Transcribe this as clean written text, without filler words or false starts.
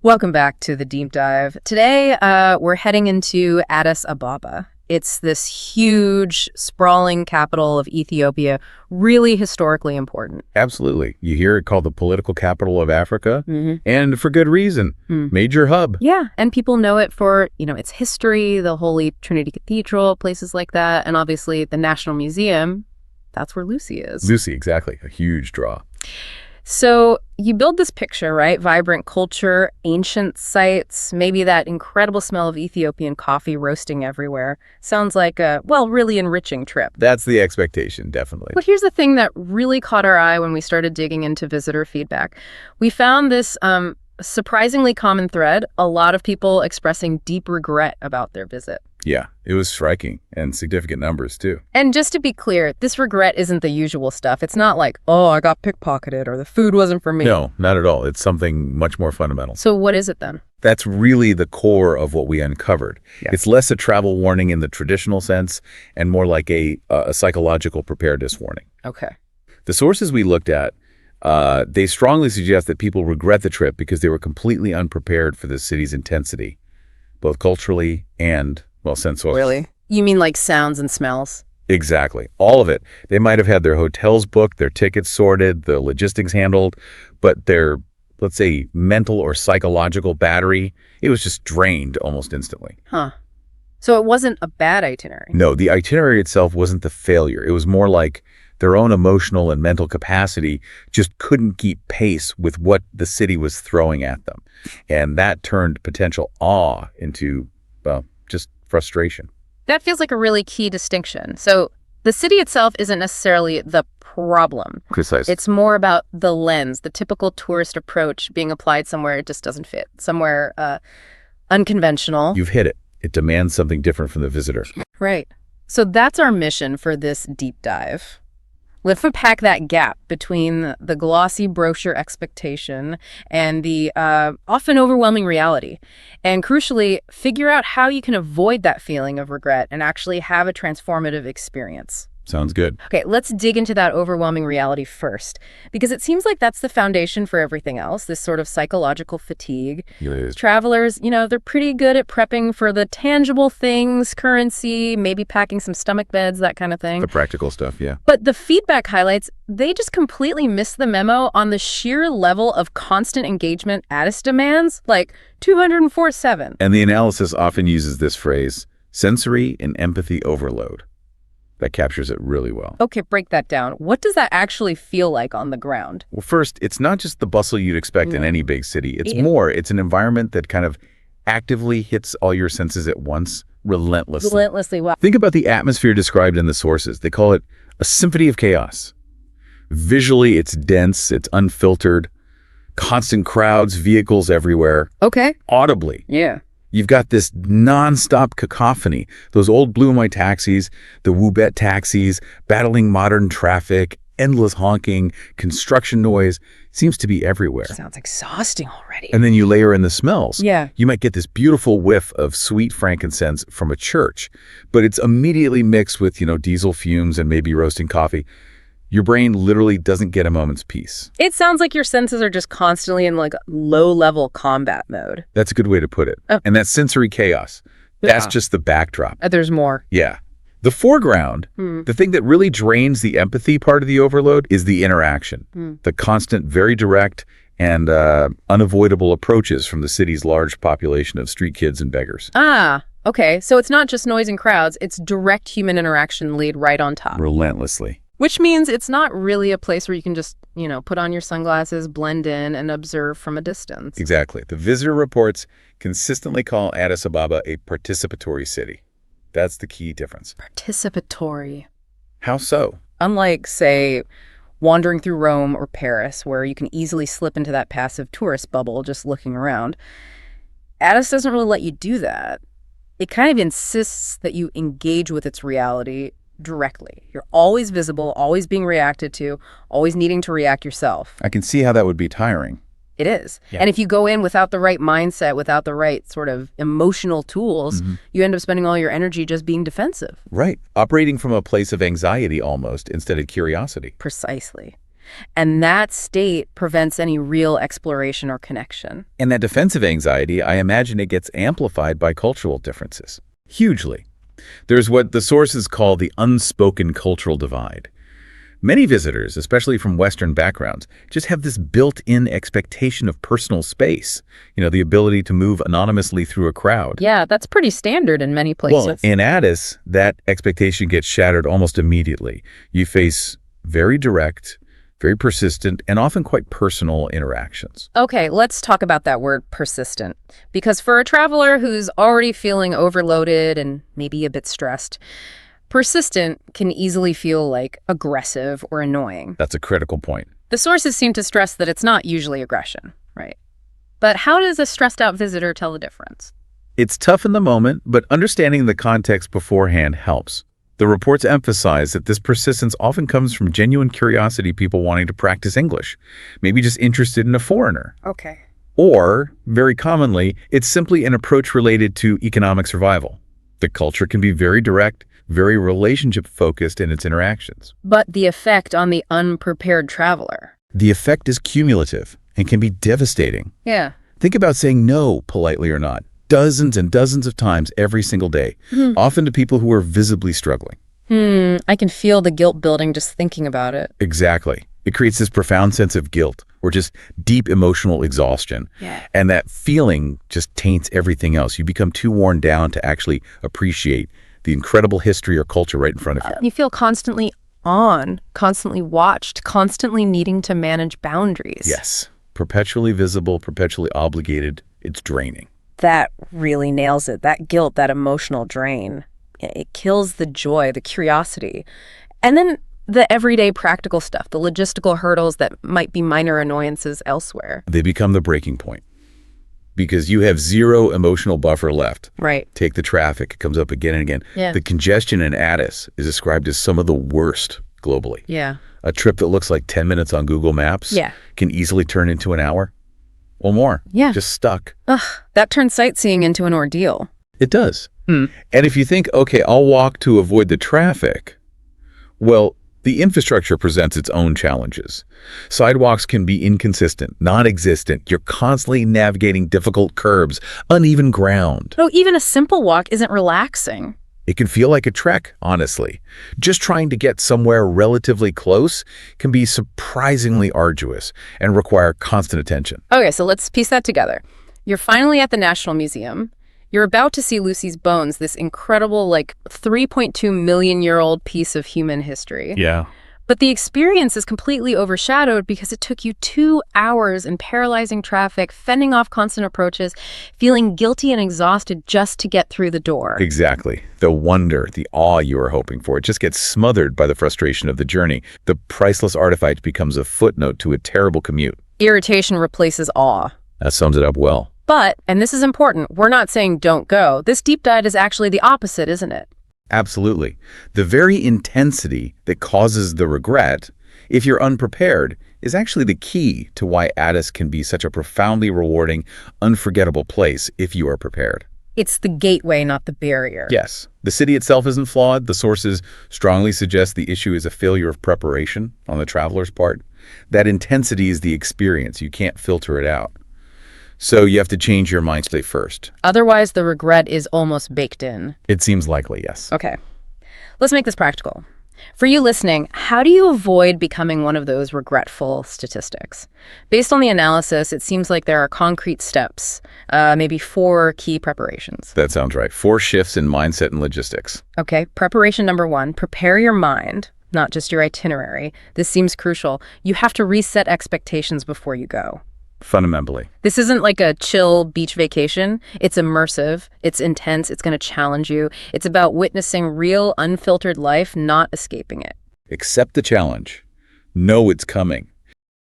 Welcome back to the deep dive. Today, we're heading into Addis Ababa. It's this huge, sprawling capital of Ethiopia, really historically important. Absolutely. You hear it called the political capital of Africa, Mm-hmm. and for good reason. Major hub. Yeah, and people know it for, its history, the Holy Trinity Cathedral, places like that, and obviously the National Museum. That's where Lucy is. Lucy, exactly. A huge draw. So you build this picture, right? Vibrant culture, ancient sites, maybe that incredible smell of Ethiopian coffee roasting everywhere. Sounds like a, really enriching trip. That's the expectation, definitely. But here's the thing that really caught our eye when we started digging into visitor feedback. We found this surprisingly common thread, a lot of people expressing deep regret about their visit. Yeah, it was striking, and significant numbers, too. And just to be clear, this regret isn't the usual stuff. It's not like, oh, I got pickpocketed or the food wasn't for me. No, not at all. It's something much more fundamental. So what is it then? That's really the core of what we uncovered. Yeah. It's less a travel warning in the traditional sense and more like a psychological preparedness warning. Okay. The sources we looked at, they strongly suggest that people regret the trip because they were completely unprepared for the city's intensity, both culturally and, sensually. Really? You mean like sounds and smells? Exactly. All of it. They might have had their hotels booked, their tickets sorted, the logistics handled, but their, let's say, mental or psychological battery, it was just drained almost instantly. Huh. So it wasn't a bad itinerary? No, the itinerary itself wasn't the failure. It was more like their own emotional and mental capacity just couldn't keep pace with what the city was throwing at them. And that turned potential awe into, just frustration. That feels like a really key distinction. So the city itself isn't necessarily the problem. Precisely. It's more about the lens, the typical tourist approach being applied somewhere it just doesn't fit, somewhere unconventional. You've hit it. It demands something different from the visitor. Right. So that's our mission for this deep dive. Let's unpack that gap between the glossy brochure expectation and the often overwhelming reality. And crucially, figure out how you can avoid that feeling of regret and actually have a transformative experience. Sounds good. Okay, let's dig into that overwhelming reality first, because it seems like that's the foundation for everything else, this sort of psychological fatigue. It is. Travelers, they're pretty good at prepping for the tangible things, currency, maybe packing some stomach beds, that kind of thing. The practical stuff, yeah. But the feedback highlights, they just completely miss the memo on the sheer level of constant engagement Addis demands, like 204/7. And the analysis often uses this phrase, sensory and empathy overload. That captures it really well. Okay, break that down. What does that actually feel like on the ground? Well, first, it's not just the bustle you'd expect in any big city. It's an environment that kind of actively hits all your senses at once, relentlessly. Relentlessly, wow. Think about the atmosphere described in the sources. They call it a symphony of chaos. Visually, it's dense, it's unfiltered, constant crowds, vehicles everywhere. Okay. Audibly, Yeah. you've got this nonstop cacophony. Those old blue and white taxis, the Woobet taxis, battling modern traffic, endless honking, construction noise, seems to be everywhere. Sounds exhausting already. And then you layer in the smells. Yeah. You might get this beautiful whiff of sweet frankincense from a church, but it's immediately mixed with, diesel fumes and maybe roasting coffee. Your brain literally doesn't get a moment's peace. It sounds like your senses are just constantly in low-level combat mode. That's a good way to put it. Oh. And that sensory chaos, that's just the backdrop. There's more. Yeah. The foreground, the thing that really drains the empathy part of the overload is the interaction. The constant, very direct and unavoidable approaches from the city's large population of street kids and beggars. Ah, okay. So it's not just noise and crowds, it's direct human interaction laid right on top. Relentlessly. Which means it's not really a place where you can just, put on your sunglasses, blend in, and observe from a distance. Exactly. The visitor reports consistently call Addis Ababa a participatory city. That's the key difference. Participatory. How so? Unlike, say, wandering through Rome or Paris, where you can easily slip into that passive tourist bubble just looking around, Addis doesn't really let you do that. It kind of insists that you engage with its reality directly. You're always visible, always being reacted to, always needing to react yourself. I can see how that would be tiring. It is. Yeah. And if you go in without the right mindset, without the right sort of emotional tools, you end up spending all your energy just being defensive. Right. Operating from a place of anxiety almost instead of curiosity. Precisely. And that state prevents any real exploration or connection. And that defensive anxiety, I imagine it gets amplified by cultural differences. Hugely. There's what the sources call the unspoken cultural divide. Many visitors, especially from Western backgrounds, just have this built-in expectation of personal space, the ability to move anonymously through a crowd. Yeah, that's pretty standard in many places. Well, in Addis, that expectation gets shattered almost immediately. You face very direct, very persistent, and often quite personal interactions. Okay, let's talk about that word persistent. Because for a traveler who's already feeling overloaded and maybe a bit stressed, persistent can easily feel like aggressive or annoying. That's a critical point. The sources seem to stress that it's not usually aggression, right? But how does a stressed out visitor tell the difference? It's tough in the moment, but understanding the context beforehand helps. The reports emphasize that this persistence often comes from genuine curiosity, people wanting to practice English, maybe just interested in a foreigner. Okay. Or, very commonly, it's simply an approach related to economic survival. The culture can be very direct, very relationship-focused in its interactions. But the effect on the unprepared traveler? The effect is cumulative and can be devastating. Yeah. Think about saying no, politely or not, dozens and dozens of times every single day, often to people who are visibly struggling. I can feel the guilt building just thinking about it. Exactly. It creates this profound sense of guilt or just deep emotional exhaustion. Yeah. And that feeling just taints everything else. You become too worn down to actually appreciate the incredible history or culture right in front of you. You feel constantly on, constantly watched, constantly needing to manage boundaries. Yes. Perpetually visible, perpetually obligated. It's draining. That really nails it. That guilt, that emotional drain. It kills the joy, the curiosity. And then the everyday practical stuff, the logistical hurdles that might be minor annoyances elsewhere. They become the breaking point because you have zero emotional buffer left. Right. Take the traffic. It comes up again and again. Yeah. The congestion in Addis is described as some of the worst globally. Yeah. A trip that looks like 10 minutes on Google Maps can easily turn into an hour or more. Yeah. Just stuck. Ugh, that turns sightseeing into an ordeal. It does. And if you think, okay, I'll walk to avoid the traffic, well, the infrastructure presents its own challenges. Sidewalks can be inconsistent, non-existent. You're constantly navigating difficult curbs, uneven ground. Oh, even a simple walk isn't relaxing. It can feel like a trek, honestly. Just trying to get somewhere relatively close can be surprisingly arduous and require constant attention. Okay, so let's piece that together. You're finally at the National Museum. You're about to see Lucy's bones, this incredible, 3.2 million-year-old piece of human history. Yeah. But the experience is completely overshadowed because it took you 2 hours in paralyzing traffic, fending off constant approaches, feeling guilty and exhausted just to get through the door. Exactly. The wonder, the awe you were hoping for, it just gets smothered by the frustration of the journey. The priceless artifact becomes a footnote to a terrible commute. Irritation replaces awe. That sums it up well. But, and this is important, we're not saying don't go. This deep dive is actually the opposite, isn't it? Absolutely. The very intensity that causes the regret, if you're unprepared, is actually the key to why Addis can be such a profoundly rewarding, unforgettable place if you are prepared. It's the gateway, not the barrier. Yes. The city itself isn't flawed. The sources strongly suggest the issue is a failure of preparation on the traveler's part. That intensity is the experience. You can't filter it out. So you have to change your mind state first. Otherwise, the regret is almost baked in. It seems likely, yes. Okay. Let's make this practical. For you listening, how do you avoid becoming one of those regretful statistics? Based on the analysis, it seems like there are concrete steps, maybe 4 key preparations. That sounds right. 4 shifts in mindset and logistics. Okay. Preparation number 1, prepare your mind, not just your itinerary. This seems crucial. You have to reset expectations before you go. Fundamentally. This isn't like a chill beach vacation. It's immersive. It's intense. It's going to challenge you. It's about witnessing real, unfiltered life, not escaping it. Accept the challenge. Know it's coming.